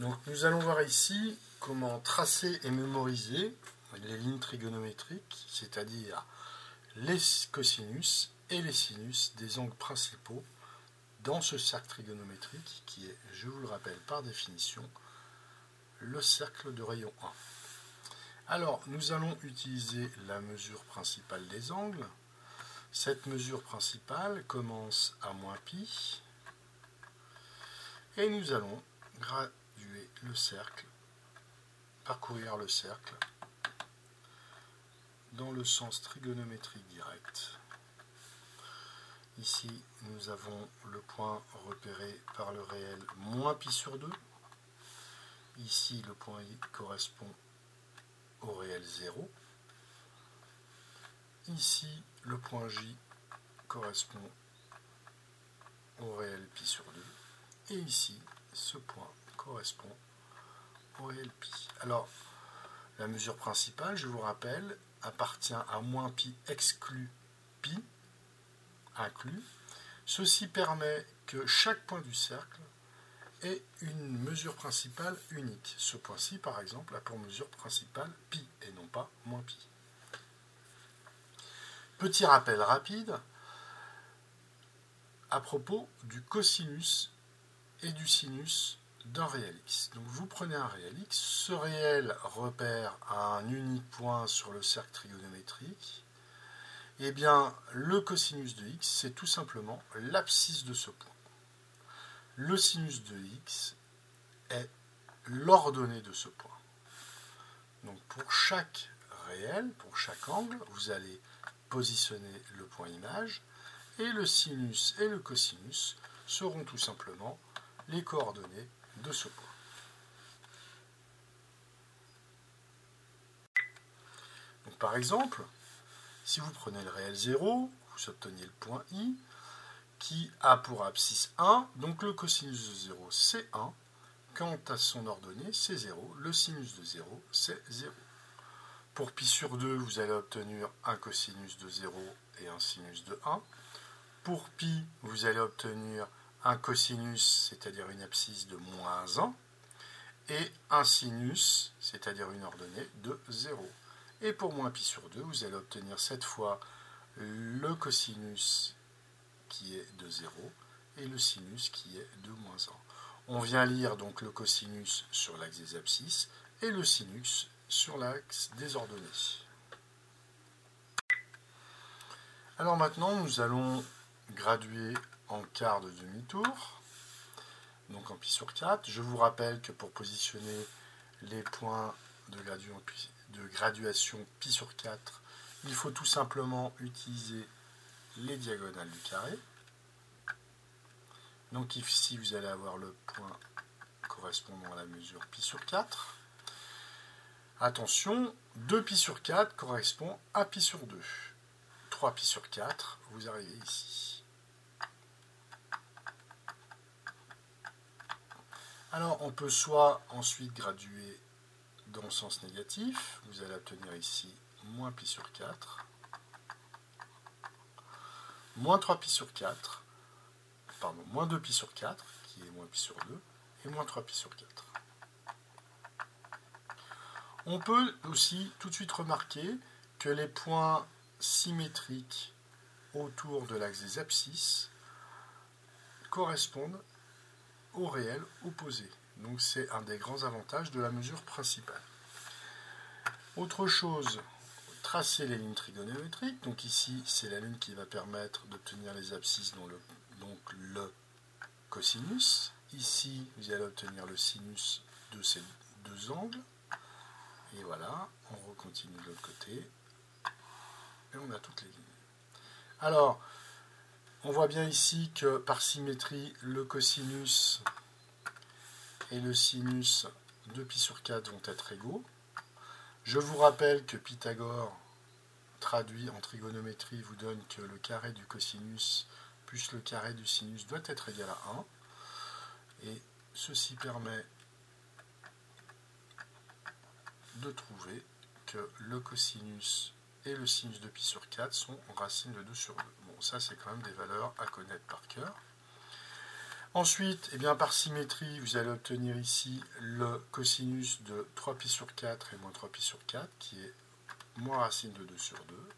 Donc nous allons voir ici comment tracer et mémoriser les lignes trigonométriques, c'est-à-dire les cosinus et les sinus des angles principaux dans ce cercle trigonométrique qui est, je vous le rappelle par définition, le cercle de rayon 1. Alors nous allons utiliser la mesure principale des angles. Cette mesure principale commence à moins pi et nous allons graduer le cercle, parcourir le cercle dans le sens trigonométrique direct. Ici, nous avons le point repéré par le réel moins pi sur 2. Ici, le point I correspond au réel 0. Ici, le point J correspond au réel pi sur 2. Et ici, ce point correspond au réel pi. Alors, la mesure principale, je vous rappelle, appartient à moins pi exclu pi inclus. Ceci permet que chaque point du cercle ait une mesure principale unique. Ce point-ci, par exemple, a pour mesure principale pi et non pas moins pi. Petit rappel rapide à propos du cosinus et du sinus d'un réel x. Donc vous prenez un réel x, ce réel repère un unique point sur le cercle trigonométrique. Eh bien, le cosinus de x, c'est tout simplement l'abscisse de ce point. Le sinus de x est l'ordonnée de ce point. Donc pour chaque réel, pour chaque angle, vous allez positionner le point image et le sinus et le cosinus seront tout simplement les coordonnées de ce point. Donc par exemple, si vous prenez le réel 0, vous obtenez le point I qui a pour abscisse 1, donc le cosinus de 0 c'est 1. Quant à son ordonnée, c'est 0. Le sinus de 0, c'est 0. Pour pi sur 2, vous allez obtenir un cosinus de 0 et un sinus de 1. Pour pi, vous allez obtenir un cosinus, c'est-à-dire une abscisse de moins 1, et un sinus, c'est-à-dire une ordonnée de 0. Et pour moins pi sur 2, vous allez obtenir cette fois le cosinus qui est de 0 et le sinus qui est de moins 1. On vient lire donc le cosinus sur l'axe des abscisses et le sinus sur l'axe des ordonnées. Alors maintenant, nous allons graduer en quart de demi-tour, donc en pi sur 4. Je vous rappelle que pour positionner les points de graduation pi sur 4, il faut tout simplement utiliser les diagonales du carré. Donc ici, vous allez avoir le point correspondant à la mesure pi sur 4. Attention, 2 pi sur 4 correspond à pi sur 2. 3 pi sur 4, vous arrivez ici. Alors, on peut soit ensuite graduer dans le sens négatif. Vous allez obtenir ici moins pi sur 4. Moins 3 pi sur 4. Pardon, moins 2 pi sur 4, qui est moins pi sur 2. Et moins 3 pi sur 4. On peut aussi tout de suite remarquer que les points symétriques autour de l'axe des abscisses correspondent au réel opposé. Donc c'est un des grands avantages de la mesure principale. Autre chose, tracer les lignes trigonométriques. Donc ici, c'est la ligne qui va permettre d'obtenir les abscisses, donc le cosinus. Ici, vous allez obtenir le sinus de ces deux angles. Et voilà, on recontinue de l'autre côté. Et on a toutes les lignes. Alors, on voit bien ici que par symétrie, le cosinus et le sinus de pi sur 4 vont être égaux. Je vous rappelle que Pythagore, traduit en trigonométrie, vous donne que le carré du cosinus plus le carré du sinus doit être égal à 1. Et ceci permet de trouver que le cosinus et le sinus de pi sur 4 sont racines de 2 sur 2. Bon, ça c'est quand même des valeurs à connaître par cœur. Ensuite, eh bien, par symétrie, vous allez obtenir ici le cosinus de 3π sur 4 et moins 3π sur 4, qui est moins racine de 2 sur 2.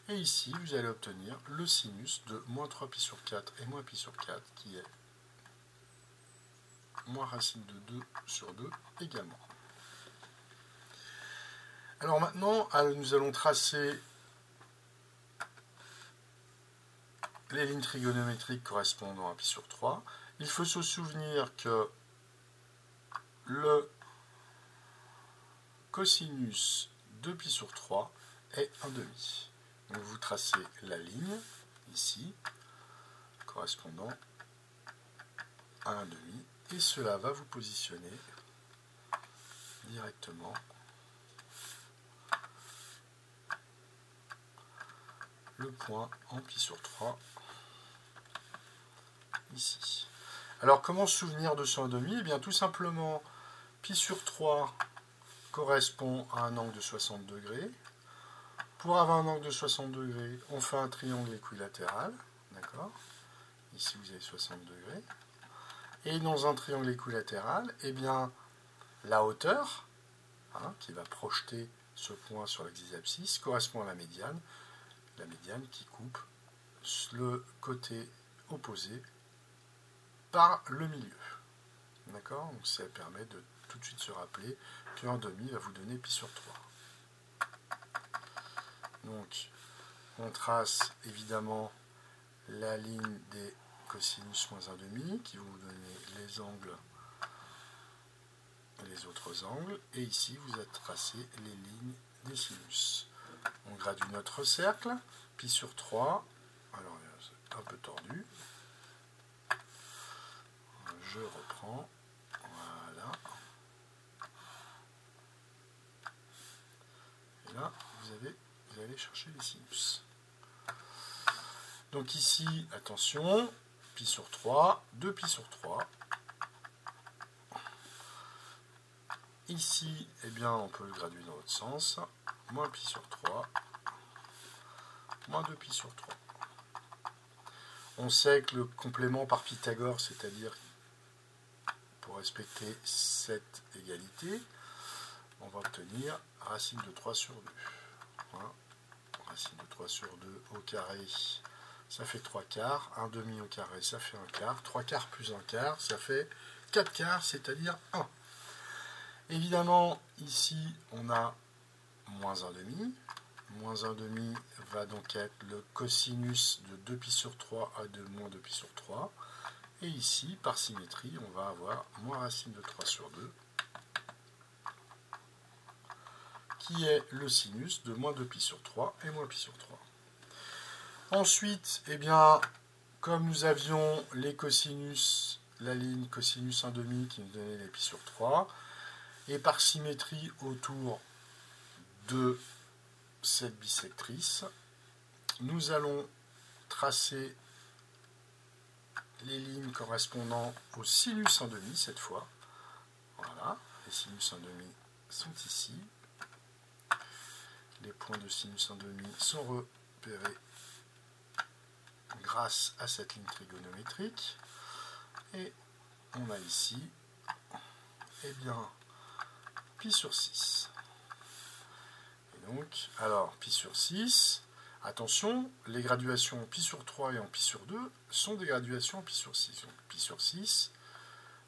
Et ici, vous allez obtenir le sinus de moins 3π sur 4 et moins π sur 4, qui est moins racine de 2 sur 2 également. Alors maintenant, nous allons tracer les lignes trigonométriques correspondant à π sur 3. Il faut se souvenir que le cosinus de π sur 3 est 1/2. Donc vous tracez la ligne, ici, correspondant à 1/2, et cela va vous positionner directement le point en π sur 3, ici. Alors comment se souvenir de ce 1/2? Eh bien tout simplement, π sur 3 correspond à un angle de 60 degrés. Pour avoir un angle de 60 degrés, on fait un triangle équilatéral. D'accord? Ici, vous avez 60 degrés. Et dans un triangle équilatéral, eh bien, la hauteur, qui va projeter ce point sur l'axe des abscisses, correspond à la médiane qui coupe le côté opposé par le milieu. D'accord? Donc ça permet de tout de suite se rappeler que 1/2 va vous donner π sur 3. Donc, on trace évidemment la ligne des cosinus moins 1/2 qui vont vous donner les angles, les autres angles. Et ici, vous avez tracé les lignes des sinus. On gradue notre cercle, π sur 3. Alors, c'est un peu tordu. Je reprends. Voilà. Et là, vous allez chercher les sinus. Donc ici, attention, π sur 3, 2π sur 3. Ici, eh bien, on peut le graduer dans l'autre sens. Moins π sur 3, moins 2π sur 3. On sait que le complément par Pythagore, c'est-à-dire pour respecter cette égalité, on va obtenir racine de 3 sur 2. Voilà. Racine de 3 sur 2 au carré, ça fait 3 quarts. 1/2 au carré, ça fait 1 quart. 3 quarts plus 1 quart, ça fait 4 quarts, c'est-à-dire 1. Évidemment, ici, on a moins 1/2. Moins 1/2 va donc être le cosinus de 2π sur 3 à de moins 2π sur 3. Et ici, par symétrie, on va avoir moins racine de 3 sur 2, qui est le sinus de moins 2π sur 3 et moins π sur 3. Ensuite, eh bien, comme nous avions les cosinus, la ligne cosinus 1/2 qui nous donnait les π sur 3, et par symétrie autour de cette bisectrice, nous allons tracer les lignes correspondant au sinus 1/2 cette fois. Voilà, les sinus 1/2 sont ici. Les points de sinus 1/2 sont repérés grâce à cette ligne trigonométrique. Et on a ici, eh bien, π sur 6. Et donc, alors, π sur 6, attention, les graduations en π sur 3 et en π sur 2 sont des graduations en π sur 6. Donc, π sur 6,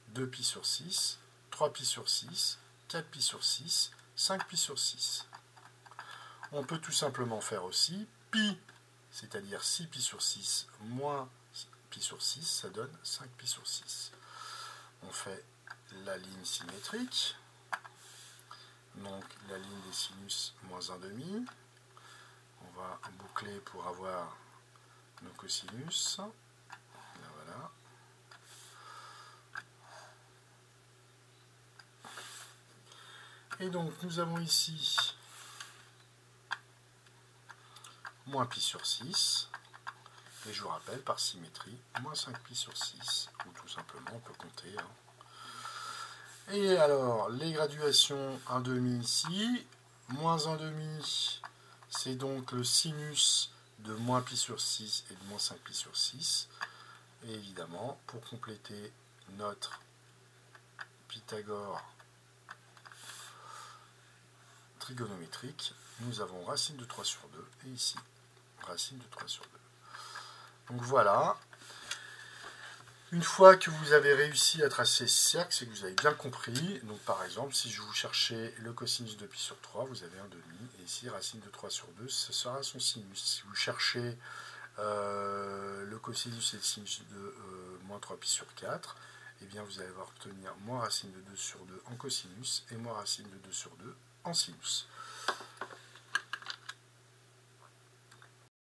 2π sur 6, 3π sur 6, 4π sur 6, 5π sur 6. On peut tout simplement faire aussi π, c'est-à-dire 6π sur 6 moins π sur 6, ça donne 5π sur 6. On fait la ligne symétrique, donc la ligne des sinus moins 1/2. On va boucler pour avoir nos cosinus. Là, voilà. Et donc nous avons ici moins π sur 6. Et je vous rappelle, par symétrie, moins 5π sur 6, ou tout simplement, on peut compter. Et alors, les graduations 1/2 ici, moins 1/2, c'est donc le sinus de moins π sur 6 et de moins 5π sur 6. Et évidemment, pour compléter notre Pythagore trigonométrique, nous avons racine de 3 sur 2 et ici, racine de 3 sur 2. Donc voilà. Une fois que vous avez réussi à tracer ce cercle, c'est que vous avez bien compris. Donc par exemple, si je vous cherchais le cosinus de pi sur 3, vous avez un demi. Et ici, racine de 3 sur 2, ce sera son sinus. Si vous cherchez le cosinus et le sinus de moins 3 pi sur 4, eh bien vous allez obtenir moins racine de 2 sur 2 en cosinus et moins racine de 2 sur 2 en sinus.